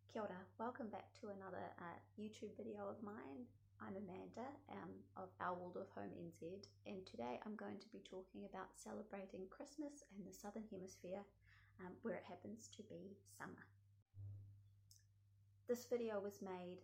Kia ora, welcome back to another YouTube video of mine. I'm Amanda of our Waldorf home NZ, and today I'm going to be talking about celebrating Christmas in the Southern Hemisphere where it happens to be summer. This video was made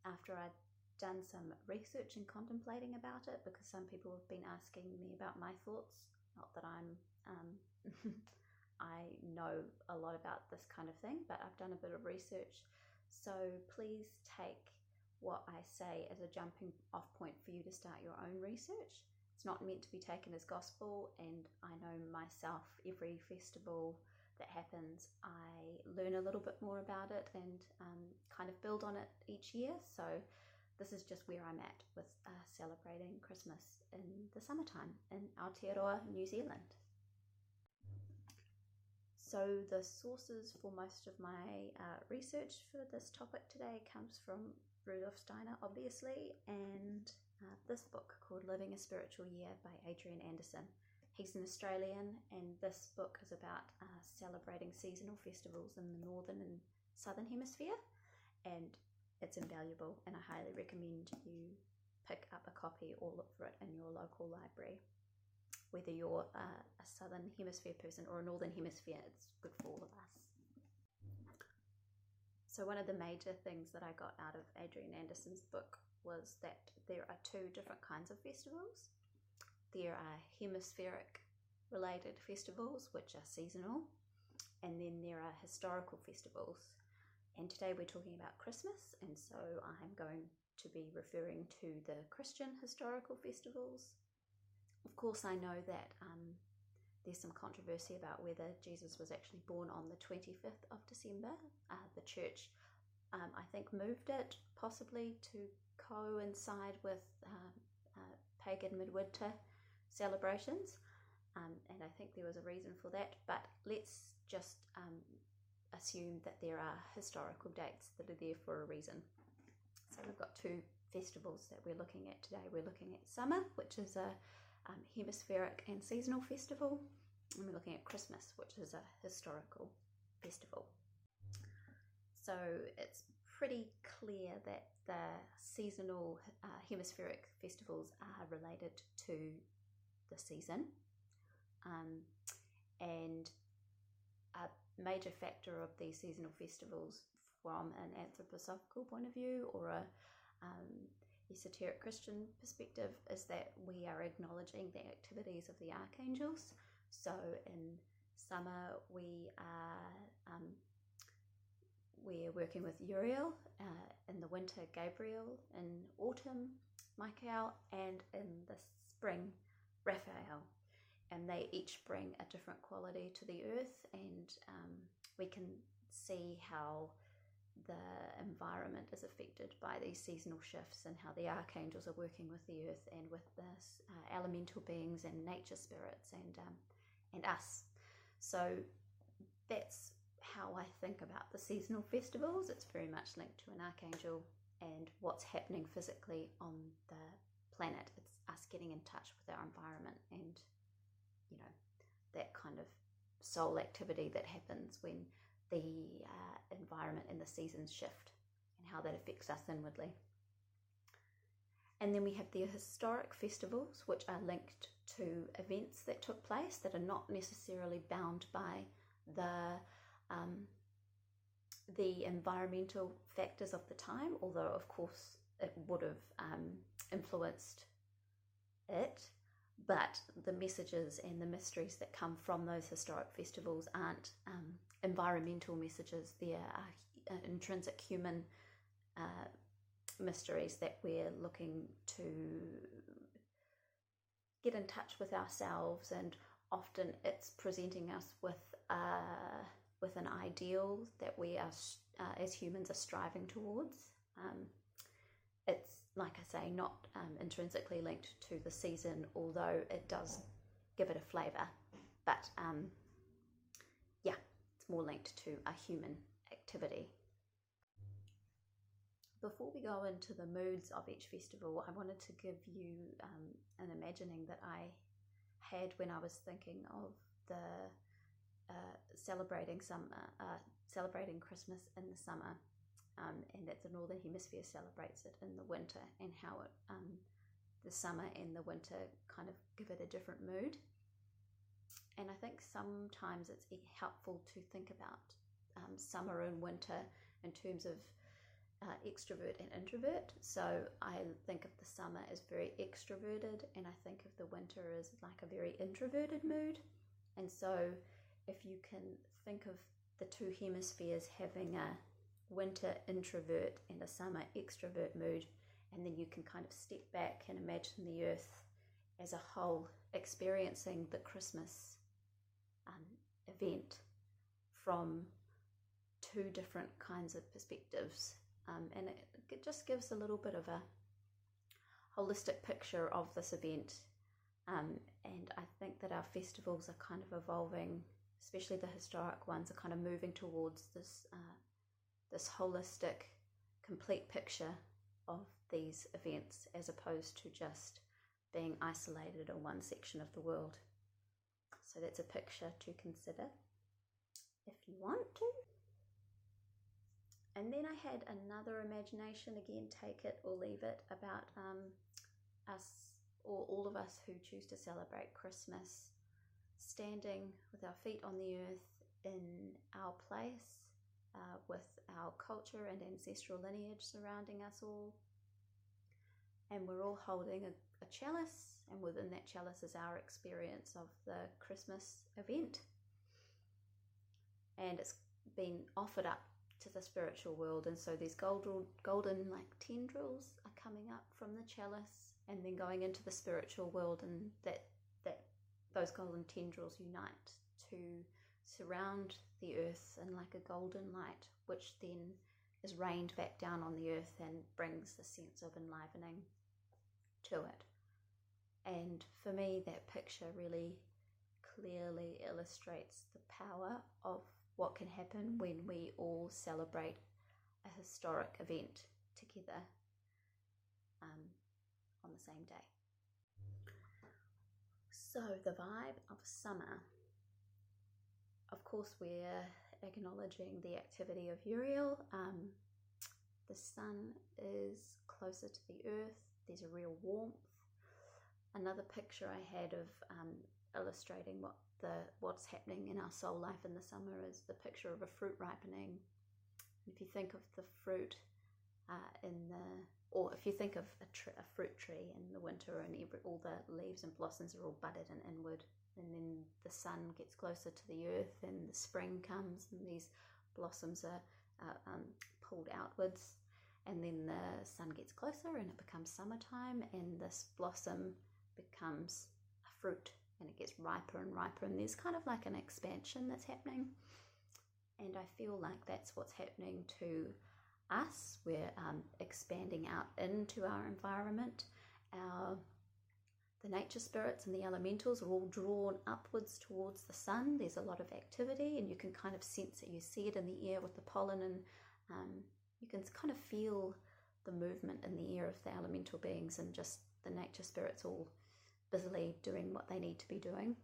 after I'd done some research and contemplating about it, because some people have been asking me about my thoughts. Not that I know a lot about this kind of thing, but I've done a bit of research. So please take what I say as a jumping off point for you to start your own research. It's not meant to be taken as gospel, and I know myself, every festival that happens, I learn a little bit more about it and kind of build on it each year. So this is just where I'm at with celebrating Christmas in the summertime in Aotearoa, New Zealand. So the sources for most of my research for this topic today comes from Rudolf Steiner, obviously, and this book called Living a Spiritual Year by Adrian Anderson. He's an Australian, and this book is about celebrating seasonal festivals in the Northern and Southern Hemisphere, and it's invaluable, and I highly recommend you pick up a copy or look for it in your local library. Whether you're a Southern Hemisphere person or a Northern Hemisphere, it's good for all of us. So one of the major things that I got out of Adrian Anderson's book was that there are two different kinds of festivals. There are hemispheric related festivals, which are seasonal, and then there are historical festivals. And today we're talking about Christmas, and so I'm going to be referring to the Christian historical festivals. Of course, I know that there's some controversy about whether Jesus was actually born on the 25th of December. The church, I think, moved it possibly to coincide with pagan midwinter celebrations, and I think there was a reason for that, but let's just assume that there are historical dates that are there for a reason. So we've got two festivals that we're looking at today. We're looking at summer, which is a hemispheric and seasonal festival, and we're looking at Christmas, which is a historical festival. So it's pretty clear that the seasonal hemispheric festivals are related to the season, and a major factor of these seasonal festivals from an anthroposophical point of view or a esoteric Christian perspective is that we are acknowledging the activities of the archangels. So in summer we're working with Uriel, in the winter Gabriel, in autumn Michael, and in the spring Raphael, and they each bring a different quality to the earth, and we can see how the environment is affected by these seasonal shifts and how the archangels are working with the earth and with the elemental beings and nature spirits and us. So that's how I think about the seasonal festivals. It's very much linked to an archangel and what's happening physically on the planet. It's us getting in touch with our environment and, you know, that kind of soul activity that happens when the environment and the seasons shift and how that affects us inwardly. And then we have the historic festivals, which are linked to events that took place that are not necessarily bound by the environmental factors of the time, although of course it would have influenced it. But the messages and the mysteries that come from those historic festivals aren't environmental messages. They are intrinsic human mysteries that we're looking to get in touch with ourselves, and often it's presenting us with an ideal that we are, as humans, are striving towards. It's, like I say, not intrinsically linked to the season, although it does give it a flavour. But yeah, it's more linked to a human activity. Before we go into the moods of each festival, I wanted to give you an imagining that I had when I was thinking of the celebrating some celebrating Christmas in the summer, and that the Northern Hemisphere celebrates it in the winter, and how it the summer and the winter kind of give it a different mood. And I think sometimes it's helpful to think about summer and winter in terms of extrovert and introvert. So I think of the summer as very extroverted, and I think of the winter as like a very introverted mood. And so if you can think of the two hemispheres having a winter introvert and a summer extrovert mood, and then you can kind of step back and imagine the earth as a whole experiencing the Christmas event from two different kinds of perspectives, and it just gives a little bit of a holistic picture of this event. And I think that our festivals are kind of evolving, especially the historic ones, are kind of moving towards this holistic, complete picture of these events, as opposed to just being isolated in one section of the world. So that's a picture to consider if you want to. And then I had another imagination, again, take it or leave it, about us, or all of us who choose to celebrate Christmas, standing with our feet on the earth in our place, with our culture and ancestral lineage surrounding us all. And we're all holding a chalice, and within that chalice is our experience of the Christmas event. And it's been offered up to the spiritual world, and so these golden like tendrils are coming up from the chalice and then going into the spiritual world, and that those golden tendrils unite to surround the earth in like a golden light, which then is rained back down on the earth and brings the sense of enlivening to it. And for me, that picture really clearly illustrates the power of what can happen when we all celebrate a historic event together on the same day. So the vibe of summer, of course, we're acknowledging the activity of Uriel. The sun is closer to the earth. There's a real warmth. Another picture I had of illustrating what's happening in our soul life in the summer is the picture of a fruit ripening. If you think of the fruit or if you think of a fruit tree in the winter, and all the leaves and blossoms are all budded and inward, and then the sun gets closer to the earth and the spring comes and these blossoms are pulled outwards, and then the sun gets closer and it becomes summertime, and this blossom becomes a fruit, and it gets riper and riper, and there's kind of like an expansion that's happening. And I feel like that's what's happening to us. We're expanding out into our environment. The nature spirits and the elementals are all drawn upwards towards the sun. There's a lot of activity, and you can kind of sense it. You see it in the air with the pollen, and you can kind of feel the movement in the air of the elemental beings and just the nature spirits all busily doing what they need to be doing.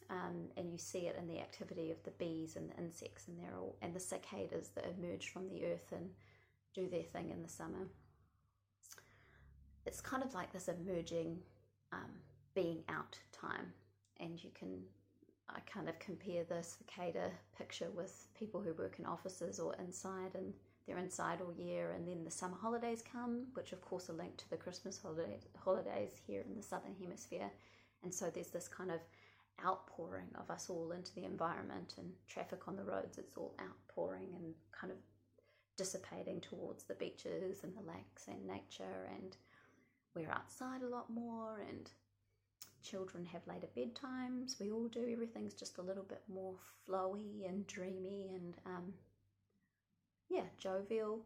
And you see it in the activity of the bees and the insects, and the cicadas that emerge from the earth and do their thing in the summer. It's kind of like this emerging being out time, and I kind of compare the cicada picture with people who work in offices or inside, and they're inside all year, and then the summer holidays come, which of course are linked to the Christmas holidays here in the Southern Hemisphere. And so there's this kind of outpouring of us all into the environment, and traffic on the roads, it's all outpouring and kind of dissipating towards the beaches and the lakes and nature, and we're outside a lot more, and children have later bedtimes. We all do. Everything's just a little bit more flowy and dreamy and jovial.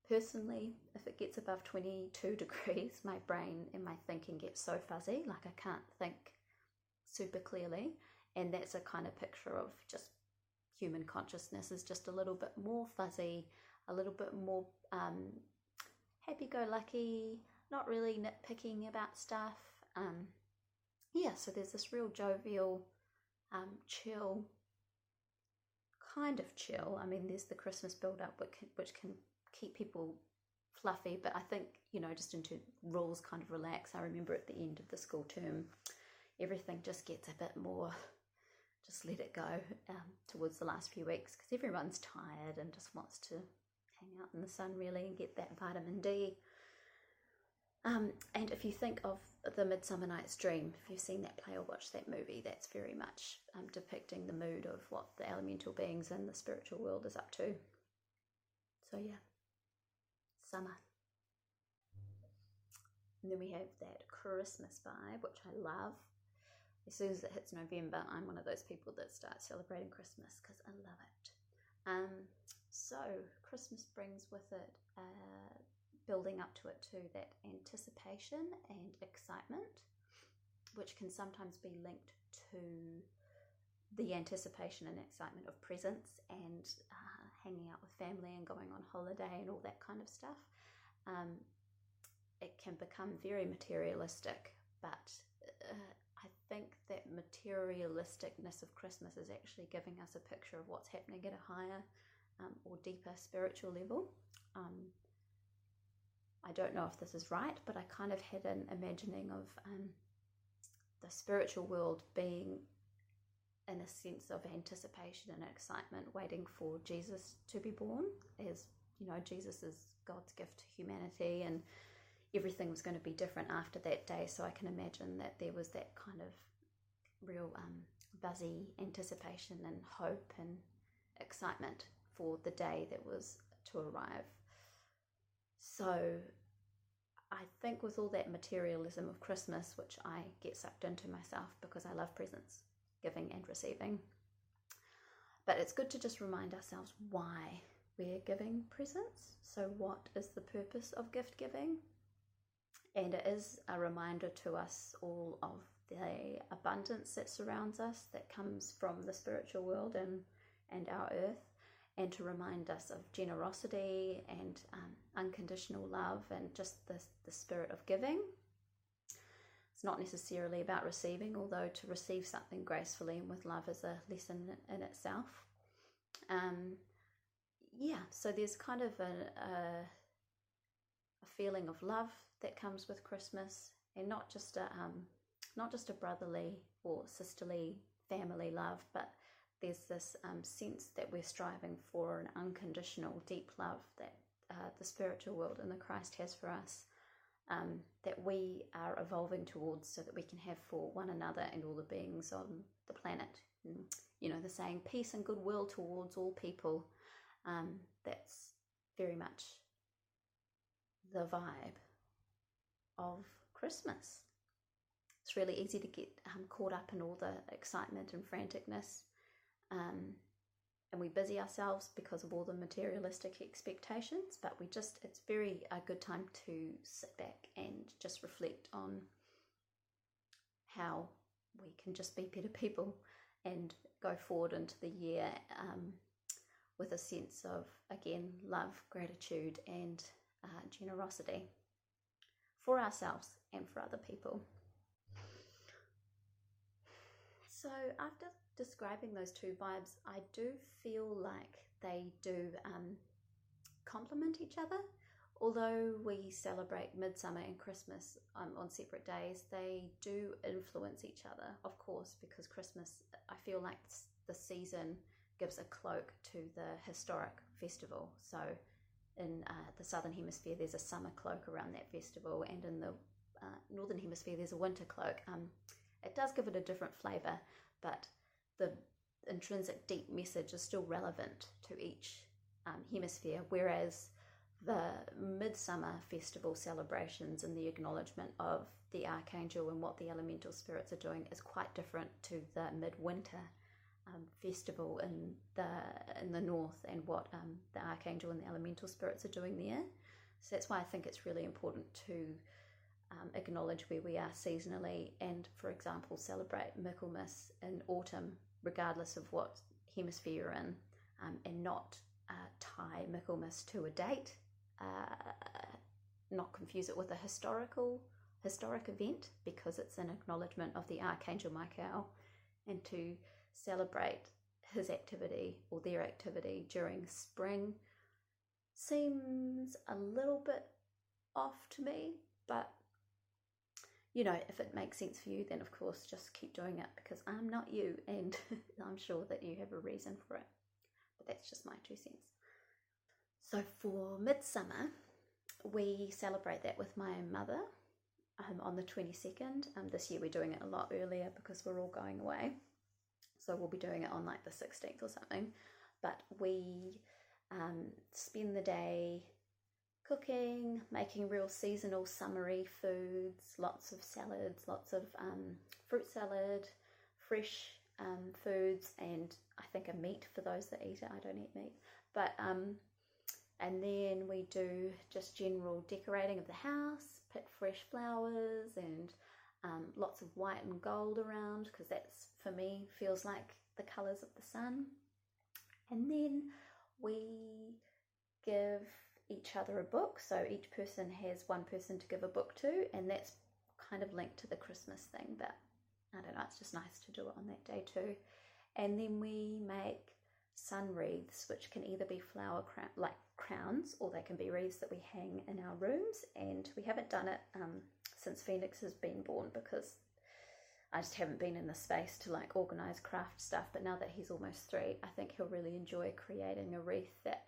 Personally, if it gets above 22 degrees, my brain and my thinking gets so fuzzy, like I can't think super clearly, and that's a kind of picture of just human consciousness is just a little bit more fuzzy, a little bit more happy-go-lucky, not really nitpicking about stuff. So there's this real jovial, chill kind of chill. I mean, there's the Christmas build-up, which can keep people fluffy, but I think, just into rules kind of relax. I remember at the end of the school term, everything just gets a bit more, just let it go towards the last few weeks, because everyone's tired and just wants to hang out in the sun really and get that vitamin D. And if you think of the Midsummer Night's Dream, if you've seen that play or watched that movie, that's very much depicting the mood of what the elemental beings in the spiritual world is up to. So yeah, summer. And then we have that Christmas vibe, which I love. As soon as it hits November, I'm one of those people that start celebrating Christmas because I love it. So Christmas brings with it, building up to it too, that anticipation and excitement, which can sometimes be linked to the anticipation and excitement of presents and hanging out with family and going on holiday and all that kind of stuff. It can become very materialistic, but I think that materialisticness of Christmas is actually giving us a picture of what's happening at a higher or deeper spiritual level. I don't know if this is right, but I kind of had an imagining of the spiritual world being in a sense of anticipation and excitement, waiting for Jesus to be born. As Jesus is God's gift to humanity, and everything was going to be different after that day. So I can imagine that there was that kind of real buzzy anticipation and hope and excitement for the day that was to arrive. So I think with all that materialism of Christmas, which I get sucked into myself because I love presents, giving and receiving, but it's good to just remind ourselves why we're giving presents. So what is the purpose of gift giving? And it is a reminder to us all of the abundance that surrounds us, that comes from the spiritual world and our earth, and to remind us of generosity and unconditional love and just the spirit of giving. It's not necessarily about receiving, although to receive something gracefully and with love is a lesson in itself. So there's kind of a feeling of love that comes with Christmas, and not just a brotherly or sisterly family love, but there's this sense that we're striving for an unconditional, deep love that the spiritual world and the Christ has for us, that we are evolving towards, so that we can have for one another and all the beings on the planet. And, the saying, peace and goodwill towards all people. That's very much the vibe of Christmas. It's really easy to get caught up in all the excitement and franticness, and we busy ourselves because of all the materialistic expectations, but it's very a good time to sit back and just reflect on how we can just be better people and go forward into the year with a sense of, again, love, gratitude and generosity for ourselves and for other people. So after describing those two vibes, I do feel like they do complement each other. Although we celebrate Midsummer and Christmas on separate days, they do influence each other, of course, because Christmas, I feel like the season gives a cloak to the historic festival. So in the Southern Hemisphere, there's a summer cloak around that festival, and in the Northern Hemisphere, there's a winter cloak. It does give it a different flavour, but the intrinsic deep message is still relevant to each hemisphere, whereas the Midsummer festival celebrations and the acknowledgement of the Archangel and what the elemental spirits are doing is quite different to the midwinter festival in the north, and what the Archangel and the elemental spirits are doing there. So that's why I think it's really important to acknowledge where we are seasonally, and, for example, celebrate Michaelmas in autumn, regardless of what hemisphere you're in, and not tie Michaelmas to a date, not confuse it with a historic event, because it's an acknowledgement of the Archangel Michael, and to celebrate his activity or their activity during spring seems a little bit off to me, but you know, if it makes sense for you, then of course just keep doing it, because I'm not you, and I'm sure that you have a reason for it. But that's just my 2 cents. So for midsummer, we celebrate that with my mother on the 22nd. This year we're doing it a lot earlier because we're all going away. So we'll be doing it on like the 16th or something. But we spend the day cooking, making real seasonal, summery foods, lots of salads, lots of fruit salad, fresh foods, and I think a meat for those that eat it. I don't eat meat. But and then we do just general decorating of the house, pick fresh flowers, and lots of white and gold around, because that's, for me, feels like the colours of the sun. And then we give each other a book, so each person has one person to give a book to, and that's kind of linked to the Christmas thing, but I don't know, it's just nice to do it on that day too. And then we make sun wreaths, which can either be flower crowns, or they can be wreaths that we hang in our rooms. And we haven't done it since Phoenix has been born, because I just haven't been in the space to like organise craft stuff. But now that he's almost 3, I think he'll really enjoy creating a wreath that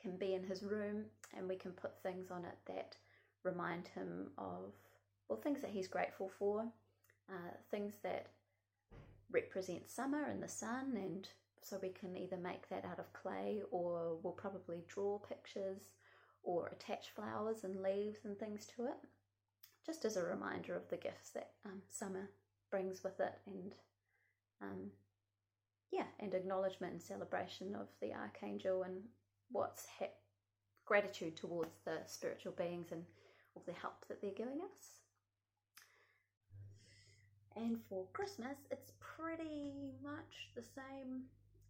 can be in his room, and we can put things on it that remind him of, well, things that he's grateful for, things that represent summer and the sun. And so we can either make that out of clay, or we'll probably draw pictures or attach flowers and leaves and things to it, just as a reminder of the gifts that summer brings with it, and and acknowledgement and celebration of the archangel, and what's gratitude towards the spiritual beings and all the help that they're giving us. And for Christmas, it's pretty much the same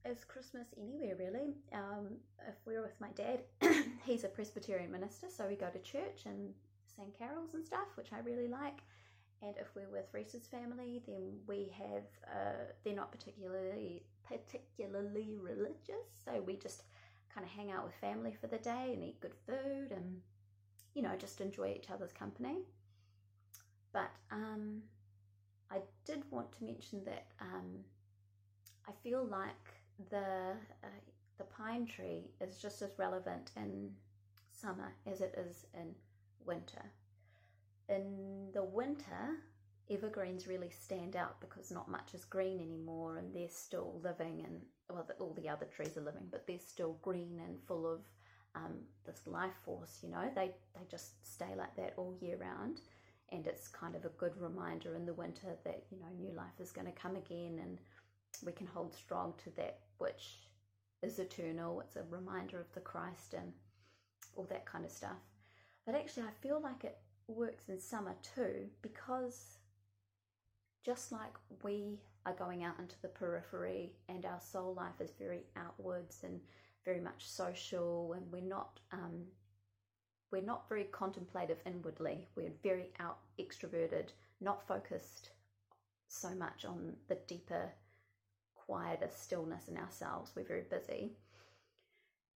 as Christmas anywhere, really. If we're with my dad, he's a Presbyterian minister, so we go to church and sing carols and stuff, which I really like. And if we're with Reese's family, then we have, they're not particularly religious, so we just kind of hang out with family for the day and eat good food and, you know, just enjoy each other's company. But I did want to mention that I feel like the pine tree is just as relevant in summer as it is in winter. In the winter, evergreens really stand out because not much is green anymore, and they're still living, and well, all the other trees are living, but they're still green and full of this life force, you know. They just stay like that all year round, and it's kind of a good reminder in the winter that, you know, new life is going to come again, and we can hold strong to that which is eternal. It's a reminder of the Christ and all that kind of stuff. But actually, I feel like it works in summer too, because just like we are going out into the periphery and our soul life is very outwards and very much social, and we're not very contemplative inwardly. We're very out extroverted, not focused so much on the deeper, quieter stillness in ourselves. We're very busy.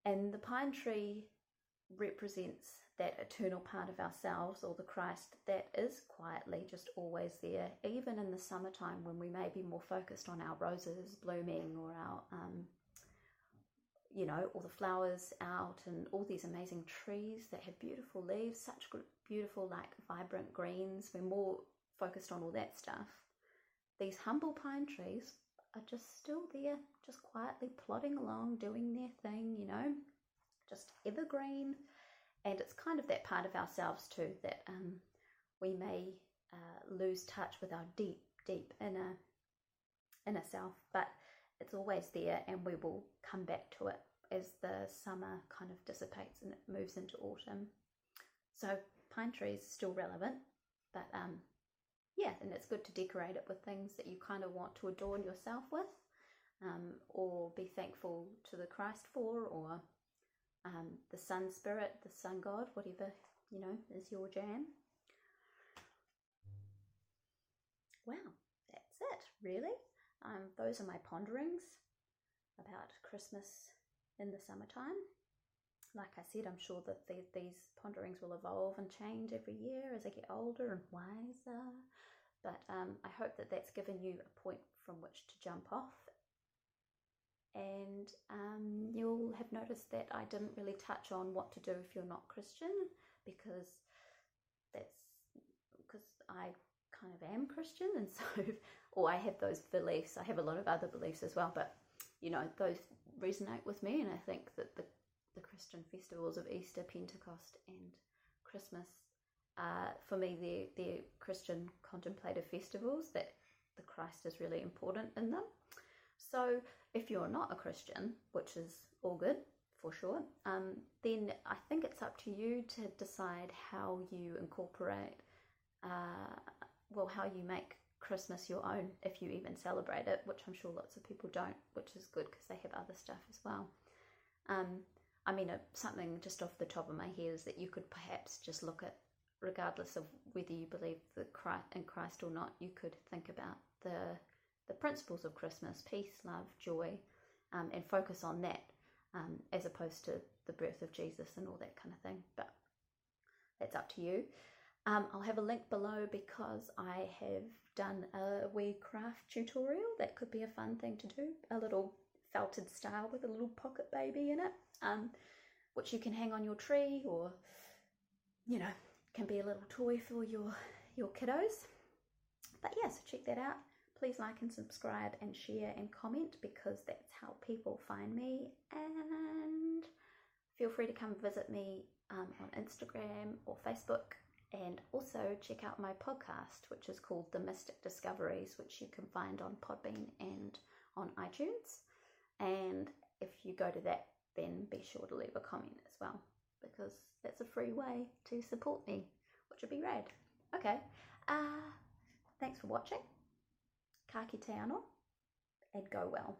And the pine tree represents that eternal part of ourselves, or the Christ that is quietly just always there, even in the summertime when we may be more focused on our roses blooming, or our you know, all the flowers out, and all these amazing trees that have beautiful leaves, such beautiful, like, vibrant greens. We're more focused on all that stuff. These humble pine trees are just still there, just quietly plodding along, doing their thing, you know, just evergreen. And it's kind of that part of ourselves too that we may lose touch with our deep inner self, but it's always there, and we will come back to it as the summer kind of dissipates and it moves into autumn. So pine trees still relevant, but yeah, and it's good to decorate it with things that you kind of want to adorn yourself with, or be thankful to the Christ for, or the sun spirit, the sun god, whatever, you know, is your jam. Wow, that's it, really. Those are my ponderings. about Christmas in the summertime. Like I said, I'm sure that these ponderings will evolve and change every year as I get older and wiser. But I hope that that's given you a point from which to jump off. And you'll have noticed that I didn't really touch on what to do if you're not Christian, because I kind of am Christian, and so, or I have those beliefs. I have a lot of other beliefs as well, but you know, those resonate with me, and I think that the Christian festivals of Easter, Pentecost, and Christmas, for me, they're Christian contemplative festivals, that the Christ is really important in them. So if you're not a Christian, which is all good for sure, then I think it's up to you to decide how you incorporate, how you make Christmas your own, if you even celebrate it, which I'm sure lots of people don't, which is good because they have other stuff as well. I mean, something just off the top of my head is that you could perhaps just look at, regardless of whether you believe in Christ or not, you could think about the principles of Christmas: peace, love, joy, and focus on that, as opposed to the birth of Jesus and all that kind of thing. But that's up to you. I'll have a link below because I have done a wee craft tutorial. That could be a fun thing to do. A little felted star with a little pocket baby in it, which you can hang on your tree, or, you know, can be a little toy for your kiddos. But yeah, so check that out. Please like and subscribe and share and comment, because that's how people find me. And feel free to come visit me on Instagram or Facebook. And also check out my podcast, which is called The Mystic Discoveries, which you can find on Podbean and on iTunes. And if you go to that, then be sure to leave a comment as well, because that's a free way to support me, which would be rad. Okay, thanks for watching. Ka kite anō, and go well.